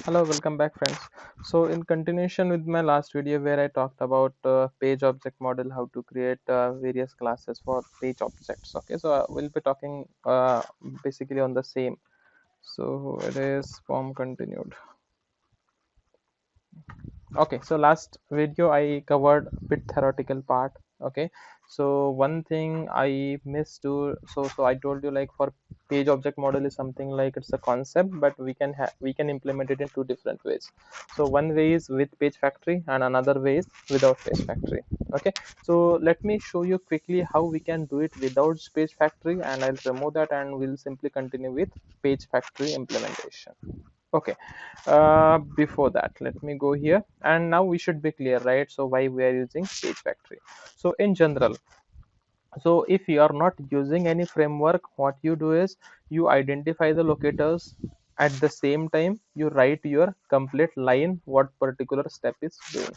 Hello, welcome back friends. So in continuation with my last video where I talked about page object model, how to create various classes for page objects. Okay, so we'll be talking basically on the same. So it is form continued. Okay, so last video I covered bit theoretical part. Okay, so one thing I missed to so I told you, like, for page object model is something like it's a concept, but we can implement it in two different ways. So one way is with page factory and another way is without page factory. Okay, so let me show you quickly how we can do it without page factory, and I'll remove that and we'll simply continue with page factory implementation. Okay, before that let me go here, and now we should be clear, right? So why we are using page factory? So in general, so if you are not using any framework, what you do is you identify the locators, at the same time you write your complete line what particular step is doing,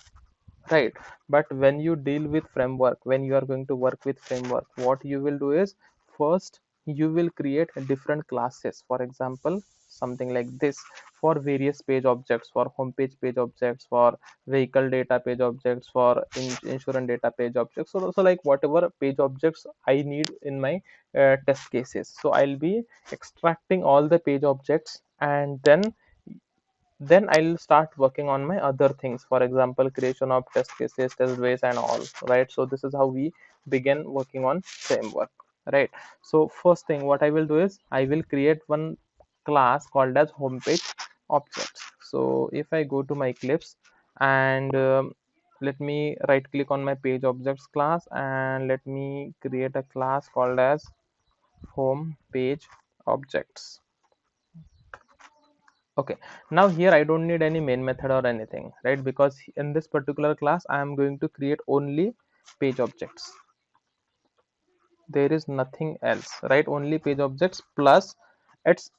right? But when you deal with framework, when you are going to work with framework, what you will do is first you will create different classes, for example something like this, for various page objects, for homepage page objects, for vehicle data page objects, for insurance data page objects. So like whatever page objects I need in my test cases, so I'll be extracting all the page objects, and then I'll start working on my other things, for example creation of test cases, test base and all, right? So this is how we begin working on framework, right? So first thing what I will do is I will create one class called as homepage objects. So if I go to my Eclipse and let me right click on my page objects class, and let me create a class called as home page objects. Okay, now here I don't need any main method or anything, right? Because in this particular class I am going to create only page objects. There is nothing else, right? Only page objects plus its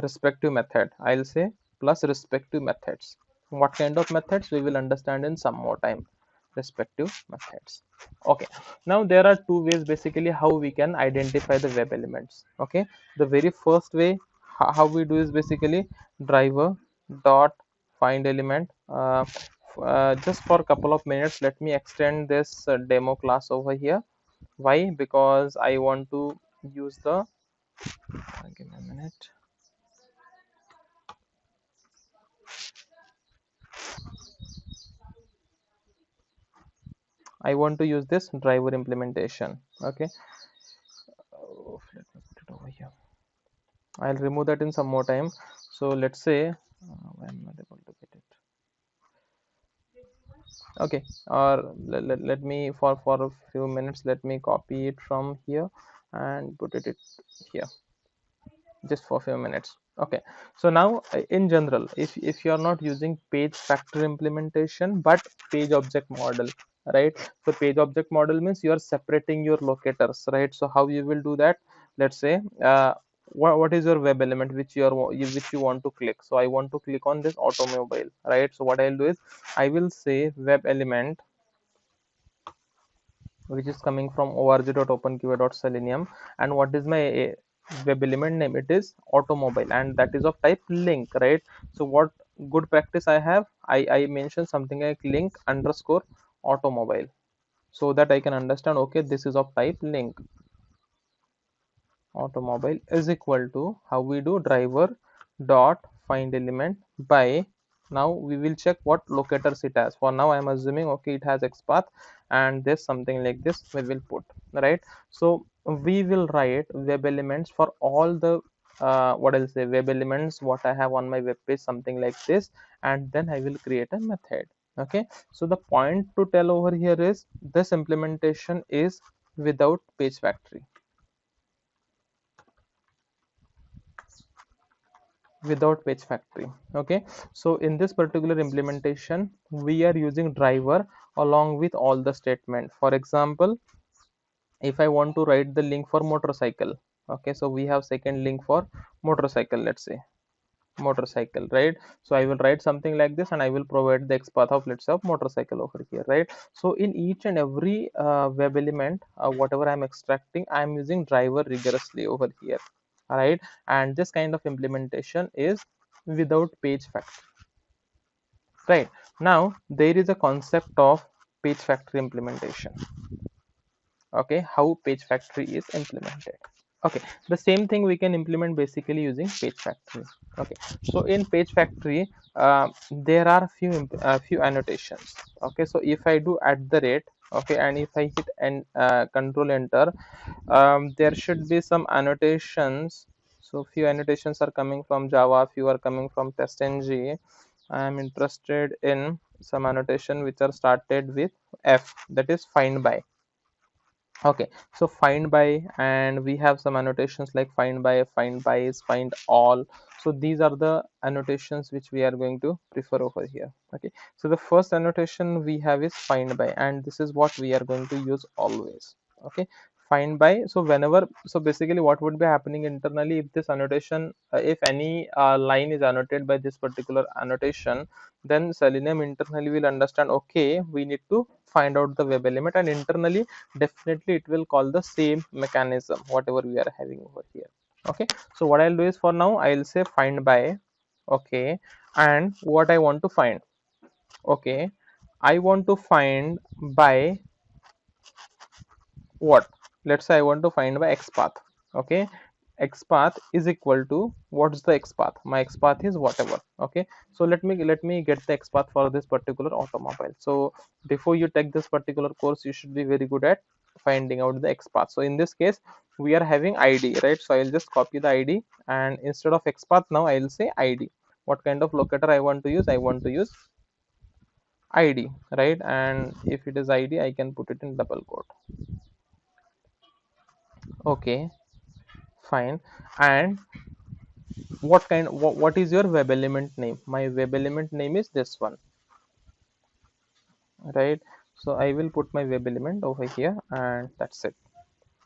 respective method, I'll say, plus respective methods. What kind of methods we will understand in some more time. Respective methods. Okay, now there are two ways basically how we can identify the web elements. Okay, the very first way how we do is basically driver dot find element. Just for a couple of minutes let me extend this demo class over here. Why? Because I want to use the give me a minute. I want to use this driver implementation. Okay, let me put it over here. I'll remove that in some more time. So let's say I'm not able to get it. Okay, or let me for a few minutes let me copy it from here and put it here, just for a few minutes. Okay, so now in general, if you are not using page factory implementation but page object model, right? So page object model means you are separating your locators, right? So how you will do that? Let's say what is your web element which which you want to click? So I want to click on this automobile, right? So what I'll do is I will say web element, which is coming from org.openqa.selenium, and what is my web element name? It is automobile, and that is of type link, right? So what good practice I have, I mention something like link underscore automobile, so that I can understand, okay, this is of type link. Automobile is equal to how we do driver dot find element by, now we will check what locators it has. For now I am assuming, okay, it has XPath, and this something like this we will put, right? So we will write web elements for all the what I'll say web elements what I have on my web page, something like this, and then I will create a method. Okay, so the point to tell over here is this implementation is without page factory, without page factory. Okay, so in this particular implementation we are using driver along with all the statement. For example, if I want to write the link for motorcycle, okay, so we have second link for motorcycle, let's say motorcycle, right? So I will write something like this and I will provide the XPath of, let's say, of motorcycle over here, right? So in each and every web element, whatever I'm extracting, I'm using driver rigorously over here, right? And this kind of implementation is without page factory. Right, now there is a concept of page factory implementation. Okay, how page factory is implemented. Okay, the same thing we can implement basically using page factory. Okay, so in page factory, there are few annotations. Okay, so if I do at the rate, okay, and if I hit and control enter, there should be some annotations. So few annotations are coming from Java, few are coming from TestNG. I am interested in some annotation which are started with F, that is find by. Okay, so find by, and we have some annotations like find by, find by is, find all. So these are the annotations which we are going to prefer over here. Okay, so the first annotation we have is find by, and this is what we are going to use always. Okay, find by. So whenever, so basically what would be happening internally, if this annotation, if any line is annotated by this particular annotation, then Selenium internally will understand, okay, we need to find out the web element, and internally definitely it will call the same mechanism whatever we are having over here. Okay, so what I'll do is, for now I'll say find by. Okay, and what I want to find, okay, I want to find by what, let's say I want to find by xpath. Okay, xpath is equal to, what's the xpath, my xpath is whatever. Okay, so let me get the xpath for this particular automobile. So before you take this particular course, you should be very good at finding out the xpath. So in this case we are having id, right? So I'll just copy the id, and instead of xpath now I'll say id. What kind of locator I want to use? I want to use id, right? And if it is id, I can put it in double quote. Okay, fine. And what is your web element name? My web element name is this one, right? So I will put my web element over here, and that's it.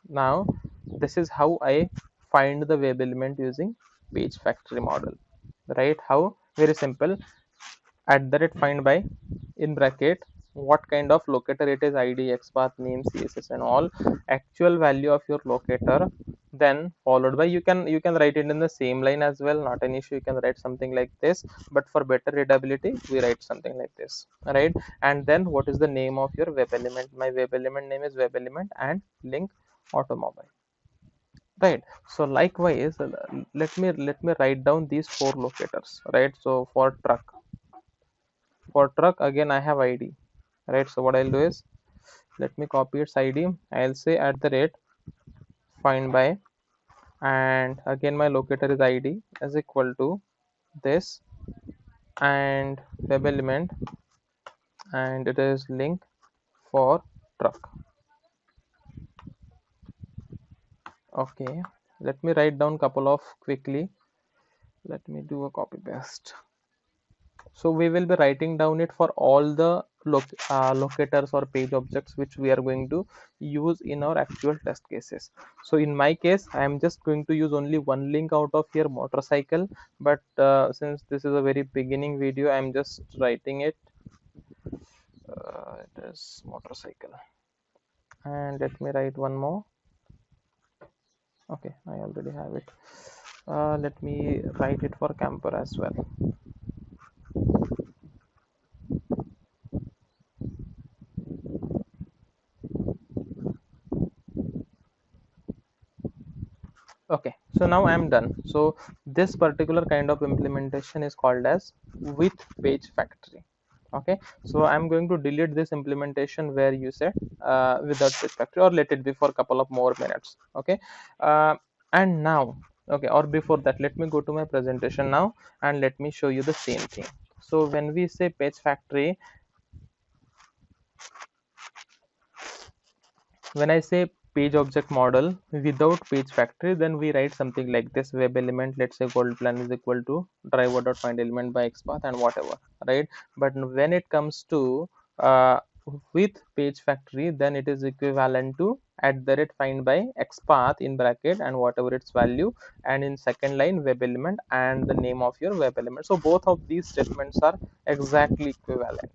Now this is how I find the web element using page factory model, right? How? Very simple. At the rate find by, in bracket, what kind of locator it is, id, xpath, name, css, and all, actual value of your locator, then followed by, you can write it in the same line as well, not an issue. You can write something like this, but for better readability we write something like this, right? And then what is the name of your web element? My web element name is web element and link automobile, right? So likewise, let me write down these four locators, right? So for truck again I have id, right? So what I'll do is, let me copy its id. I'll say at the rate find by, and again my locator is id is equal to this, and web element, and it is link for truck. Okay, let me write down couple of quickly. Let me do a copy paste. So we will be writing down it for all the locators or page objects which we are going to use in our actual test cases. So in my case I am just going to use only one link out of here, motorcycle, but since this is a very beginning video, I am just writing it. It is motorcycle, and let me write one more. Okay, I already have it. Let me write it for camper as well. Okay, so now I am done. So this particular kind of implementation is called as with page factory. Okay, so I'm going to delete this implementation where you said without page factory, or let it be for a couple of more minutes. Okay, and now, okay, or before that, let me go to my presentation now and let me show you the same thing. So when we say page factory, when I say page object model without page factory, then we write something like this: web element, let's say gold plan is equal to driver.find element by xpath and whatever, right? But when it comes to uh, with page factory, then it is equivalent to at the rate find by xpath in bracket and whatever its value, and in second line web element and the name of your web element. So both of these statements are exactly equivalent.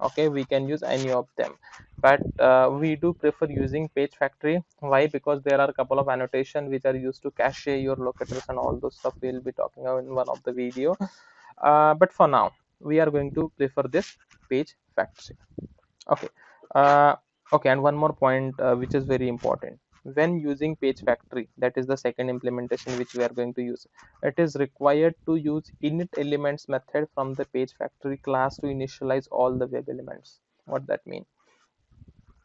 Okay, we can use any of them, but we do prefer using page factory. Why? Because there are a couple of annotation which are used to cache your locators and all those stuff we'll be talking about in one of the video. But for now we are going to prefer this page factory. Okay. uh, okay, and one more point which is very important. When using page factory, that is the second implementation which we are going to use, it is required to use init elements method from the page factory class to initialize all the web elements. What that mean?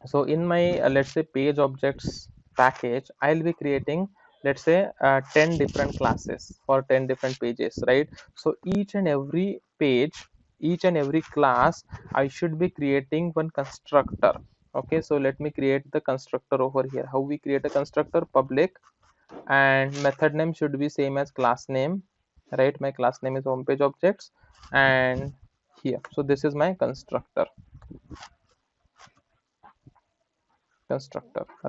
So in my let's say page objects package, I'll be creating, let's say 10 different classes for 10 different pages, right? So each and every page, each and every class, I should be creating one constructor. Okay, so let me create the constructor over here. How we create a constructor? Public, and method name should be same as class name, right? My class name is homepage objects, and here, so this is my constructor,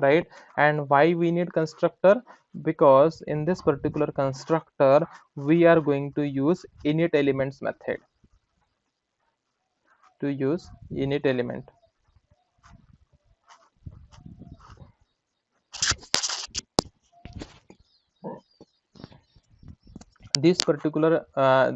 right? And why we need constructor? Because in this particular constructor we are going to use init elements method, to use init element. This particular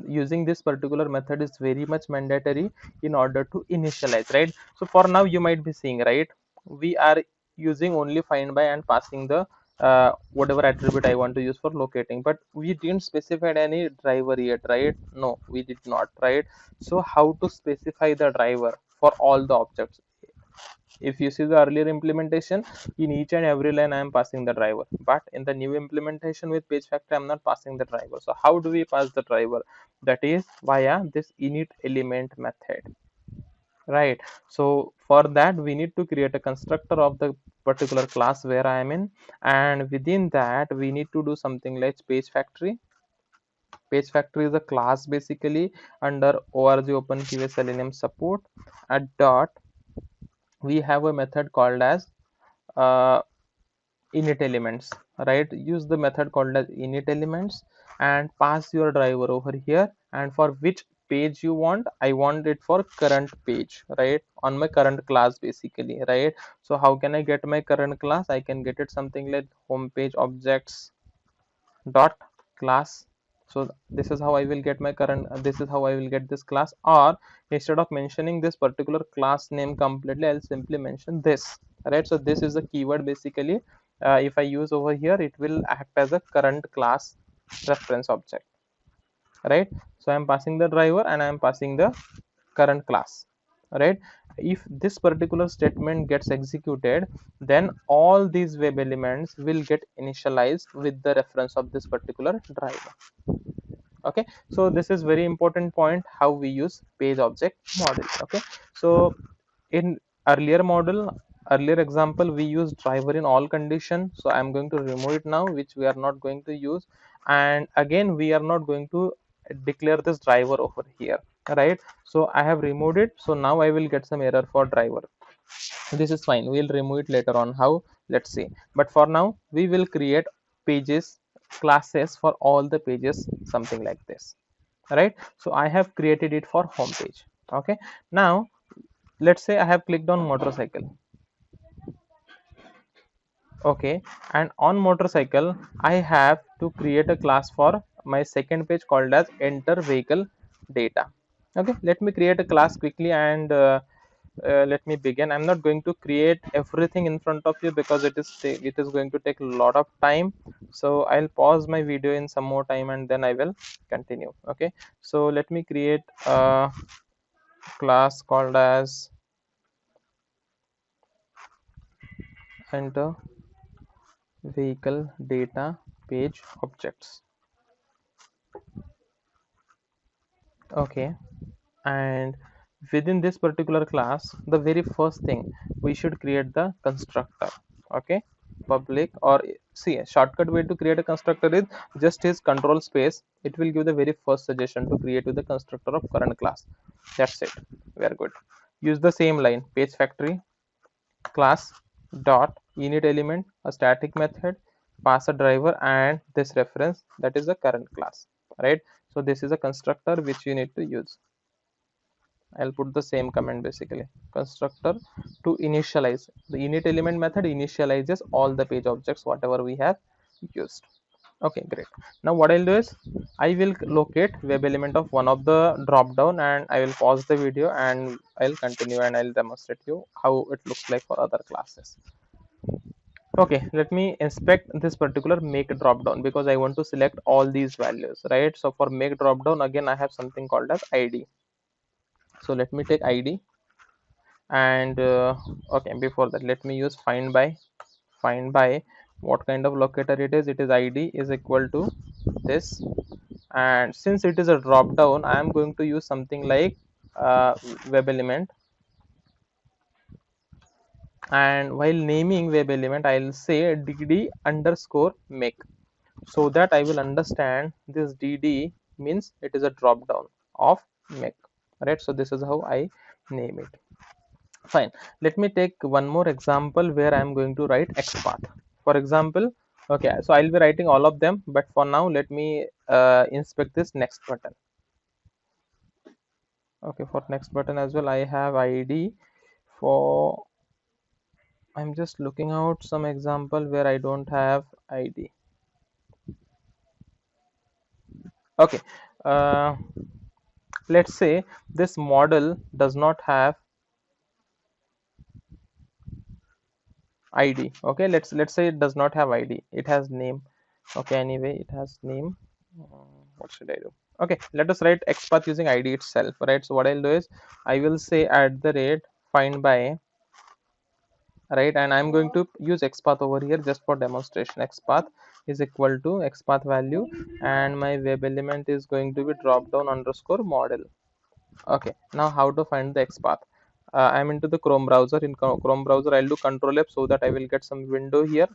using this particular method is very much mandatory in order to initialize, right? So for now you might be seeing, right, we are using only find by and passing the whatever attribute I want to use for locating, but we didn't specify any driver yet, right? No, we did not, right? So how to specify the driver for all the objects? If you see the earlier implementation, in each and every line I am passing the driver, but in the new implementation with page factory I'm not passing the driver. So how do we pass the driver? That is via this init element method, right? So for that we need to create a constructor of the particular class where I am in, and within that we need to do something like page factory. Page factory is a class basically under org openqs selenium support. At dot, we have a method called as uh, init elements, right? Use the method called as init elements and pass your driver over here, and for which page you want. I want it for current page, right, on my current class basically, right? So how can I get my current class? I can get it something like homepage objects dot class. So this is how I will get my current, this is how I will get this class. Or instead of mentioning this particular class name completely, I'll simply mention this, right? So this is a keyword basically. If I use over here, it will act as a current class reference object, right? So I'm passing the driver and I'm passing the current class, right? If this particular statement gets executed, then all these web elements will get initialized with the reference of this particular driver. Okay, so this is very important point, how we use page object model. Okay, so in earlier model, earlier example, we use driver in all condition. So I'm going to remove it now, which we are not going to use. And again we are not going to declare this driver over here, right? So I have removed it. So now I will get some error for driver. This is fine, we'll remove it later on. How? Let's see. But for now we will create pages classes for all the pages, something like this, right? So I have created it for home page. Okay, now let's say I have clicked on motorcycle. Okay, and on motorcycle I have to create a class for my second page called as enter vehicle data. Okay, let me create a class quickly, and let me begin. I'm not going to create everything in front of you because it is going to take a lot of time. So I'll pause my video in some more time and then I will continue. Okay, so let me create a class called as enter vehicle data page objects. Okay, and within this particular class, the very first thing, we should create the constructor. Okay, public, or see, a shortcut way to create a constructor is just his control space. It will give the very first suggestion to create with the constructor of current class. That's it, very good. Use the same line, page factory class dot init element, a static method, pass a driver and this reference, that is the current class, right? So this is a constructor which you need to use. I'll put the same comment basically. Constructor to initialize. The init element method initializes all the page objects whatever we have used. Okay, great. Now what I'll do is I will locate web element of one of the drop down, and I will pause the video and I'll continue and I'll demonstrate you how it looks like for other classes. Okay, let me inspect this particular make drop down because I want to select all these values, right? So for make drop down, again I have something called as id. So let me take id, and okay, before that let me use find by what kind of locator it is. It is id is equal to this, and since it is a drop down I am going to use something like web element, and while naming web element I'll say dd underscore make, so that I will understand this dd means it is a drop down of make, right? So this is how I name it. Fine, let me take one more example where I am going to write xpath. For example, okay, so I'll be writing all of them, but for now let me inspect this next button. Okay, for next button as well I have id. For I'm just looking out some example where I don't have id. Okay, uh, let's say this model does not have id. Okay, let's say it does not have id, it has name. Okay, anyway it has name. What should I do? Okay, let us write xpath using id itself, right? So what I'll do is I will say at the rate find by, right, and I'm going to use xpath over here just for demonstration. Xpath is equal to xpath value, and my web element is going to be drop down underscore model. Okay, now how to find the xpath? I'm into the chrome browser. In chrome browser I'll do control F so that I will get some window here,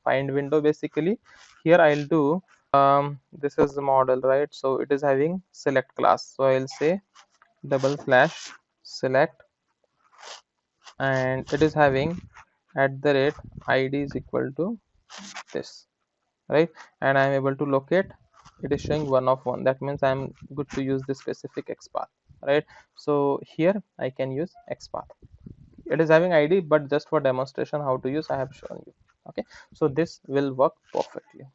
find window basically. Here I'll do this is the model, right? So it is having select class, so I'll say double slash select, and it is having at the rate id is equal to this, right? And I'm able to locate, it is showing 1 of 1. That means I'm good to use this specific xpath, right? So here I can use xpath. It is having id, but just for demonstration how to use I have shown you. Okay, so this will work perfectly.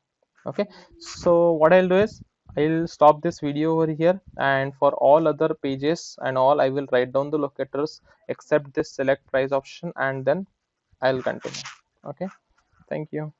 Okay, so what I'll do is I'll stop this video over here, and for all other pages and all I will write down the locators except this select price option, and then I'll continue. Okay, thank you.